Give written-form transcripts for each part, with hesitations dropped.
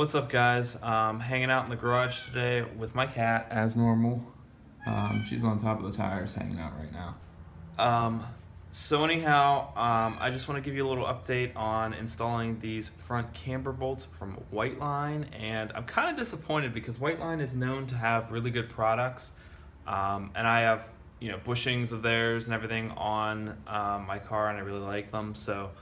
What's up, guys? Hanging out in the garage today with my cat as normal. She's on top of the tires hanging out right now. I just want to give you a little update on installing these front camber bolts from Whiteline, and I'm kind of disappointed because Whiteline is known to have really good products, and I have bushings of theirs and everything on my car, and I really like them. So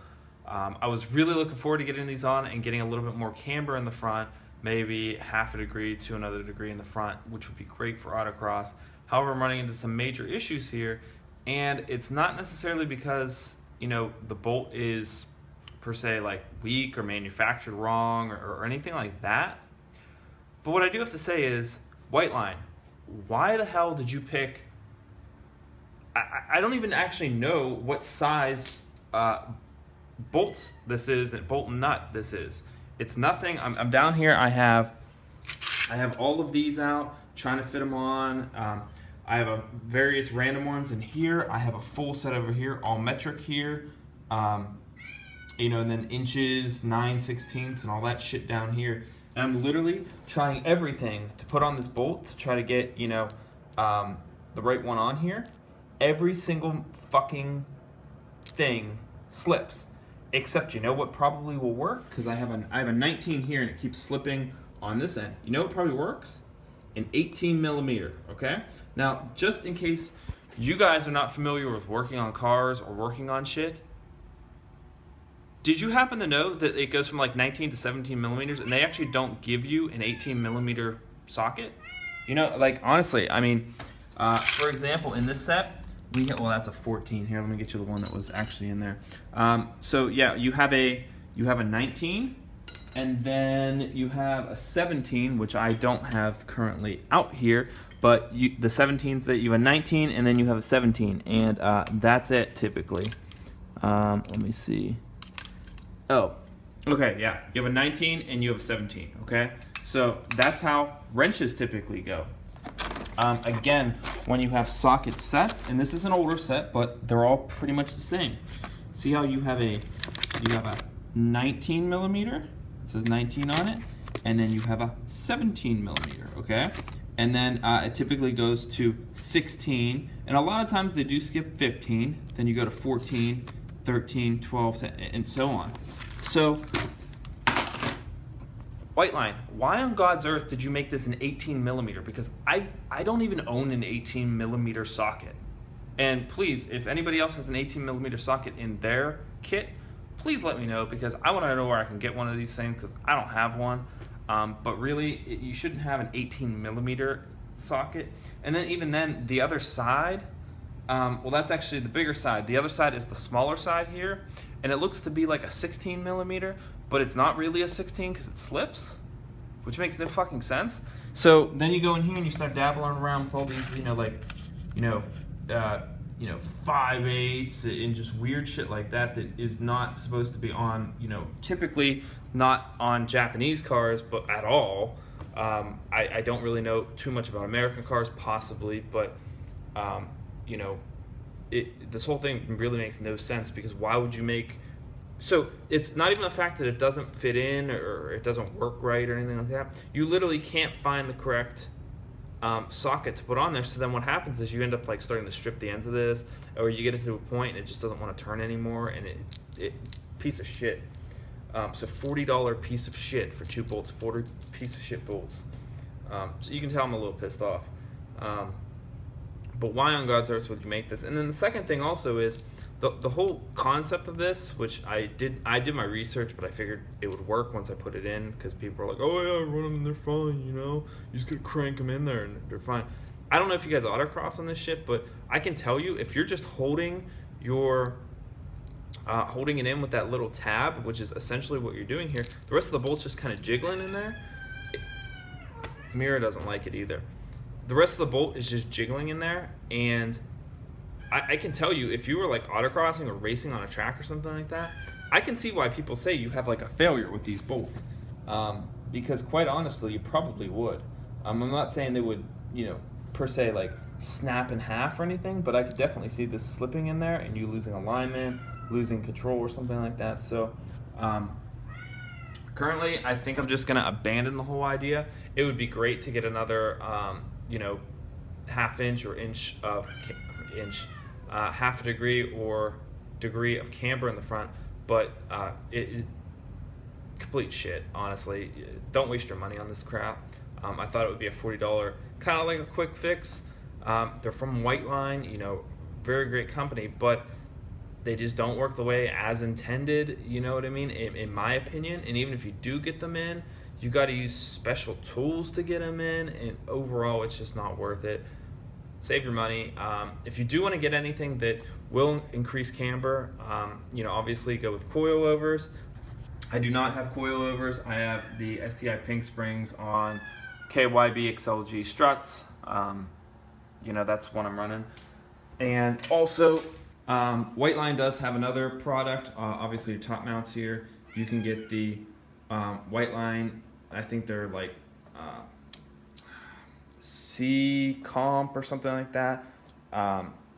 I was really looking forward to getting these on and getting a little bit more camber in the front, maybe half a degree to another degree in the front, which would be great for autocross. However, I'm running into some major issues here, and it's not necessarily because the bolt is per se like weak or manufactured wrong or anything like that. But what I do have to say is, Whiteline, why the hell did you pick? I don't even actually know what size bolts this is and bolt and nut this is. It's nothing. I'm down here. I have all of these out, trying to fit them on. I have various random ones in here. I have a full set over here, all metric here. And then inches, 9/16, and all that shit down here. And I'm literally trying everything to put on this bolt to try to get the right one on here. Every single fucking thing slips. Except what probably will work? Because I have a 19 here and it keeps slipping on this end. You know what probably works? An 18 millimeter, okay? Now, just in case you guys are not familiar with working on cars or working on shit, did you happen to know that it goes from like 19 to 17 millimeters and they actually don't give you an 18 millimeter socket? Honestly, I mean, for example, in this set, that's a 14 here. Let me get you the one that was actually in there. So yeah, you have a 19, and then you have a 17, which I don't have currently out here. But the 17s that you have a 19, and then you have a 17, and that's it typically. Let me see. Oh, okay, yeah. You have a 19 and you have a 17. Okay, so that's how wrenches typically go. Again, when you have socket sets, and this is an older set, but they're all pretty much the same. See how you have a 19 millimeter, it says 19 on it, and then you have a 17 millimeter, okay? And then it typically goes to 16, and a lot of times they do skip 15, then you go to 14, 13, 12, and so on. So, Whiteline, why on God's earth did you make this an 18 millimeter? Because I don't even own an 18 millimeter socket. And please, if anybody else has an 18 millimeter socket in their kit, please let me know, because I want to know where I can get one of these things, because I don't have one. But really, you shouldn't have an 18 millimeter socket. And then even then, the other side, that's actually the bigger side. The other side is the smaller side here, and it looks to be like a 16 millimeter, but it's not really a 16 because it slips, which makes no fucking sense. So then you go in here and you start dabbling around with all these, 5/8 and just weird shit like that is not supposed to be on, typically not on Japanese cars, but at all. I don't really know too much about American cars, possibly, but this whole thing really makes no sense, because why would you make... So it's not even the fact that it doesn't fit in or it doesn't work right or anything like that. You literally can't find the correct socket to put on there. So then what happens is you end up like starting to strip the ends of this, or you get it to a point and it just doesn't want to turn anymore, and it piece of shit. So $40 piece of shit for 2 bolts, 40 piece of shit bolts. So you can tell I'm a little pissed off. But why on God's earth would you make this? And then the second thing also is the whole concept of this, which I did my research, but I figured it would work once I put it in, because people are like, oh yeah, run them and they're fine, you just could crank them in there and they're fine. I don't know if you guys autocross on this shit, but I can tell you, if you're just holding it in with that little tab, which is essentially what you're doing here, the rest of the bolt's just kind of jiggling in there. Mira doesn't like it either. The rest of the bolt is just jiggling in there, and I can tell you, if you were like autocrossing or racing on a track or something like that, I can see why people say you have like a failure with these bolts, because quite honestly, you probably would. I'm not saying they would, per se like snap in half or anything, but I could definitely see this slipping in there and you losing alignment, losing control or something like that. So Currently, I think I'm just gonna abandon the whole idea. It would be great to get another, half inch or inch of half a degree or degree of camber in the front, but it complete shit. Honestly, don't waste your money on this crap. I thought it would be a $40, kind of like a quick fix. They're from Whiteline, very great company, but they just don't work the way as intended. You know what I mean? In my opinion. And even if you do get them in, you got to use special tools to get them in, and overall, it's just not worth it. Save your money. If you do want to get anything that will increase camber, obviously go with coilovers. I do not have coilovers. I have the STI Pink Springs on KYB XLG struts. That's one I'm running. And also, Whiteline does have another product. Obviously, your top mounts here. You can get the Whiteline. I think they're like C comp or something like that.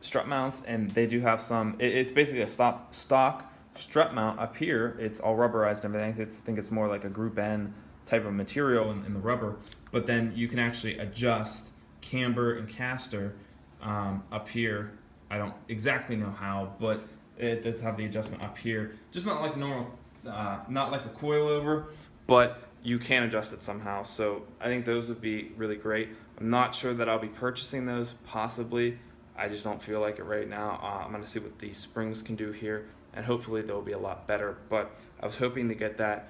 Strut mounts, and they do have some. It's basically a stock strut mount up here. It's all rubberized and everything. I think it's more like a Group N type of material in the rubber. But then you can actually adjust camber and caster up here. I don't exactly know how, but it does have the adjustment up here. Just not like normal, not like a coilover, but you can adjust it somehow. So I think those would be really great. I'm not sure that I'll be purchasing those, possibly. I just don't feel like it right now. I'm gonna see what the springs can do here, and hopefully they'll be a lot better. But I was hoping to get that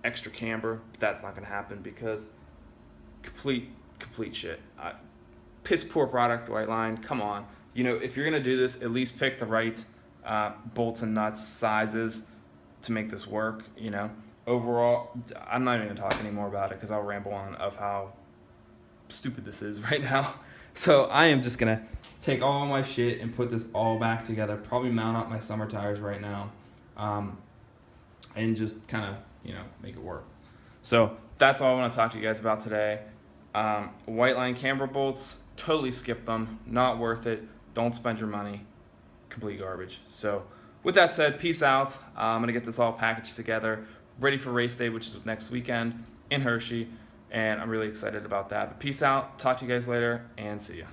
extra camber, but that's not gonna happen because complete shit. Piss poor product, Whiteline, come on. If you're gonna do this, at least pick the right bolts and nuts sizes to make this work. Overall, I'm not even gonna talk anymore about it because I'll ramble on of how stupid this is right now. So I am just gonna take all my shit and put this all back together. Probably mount up my summer tires right now, and just kind of make it work. So that's all I want to talk to you guys about today. Whiteline camber bolts, totally skip them. Not worth it. Don't spend your money. Complete garbage. So with that said, peace out. I'm gonna get this all packaged together, ready for race day, which is next weekend in Hershey, and I'm really excited about that. But peace out. Talk to you guys later, and see ya.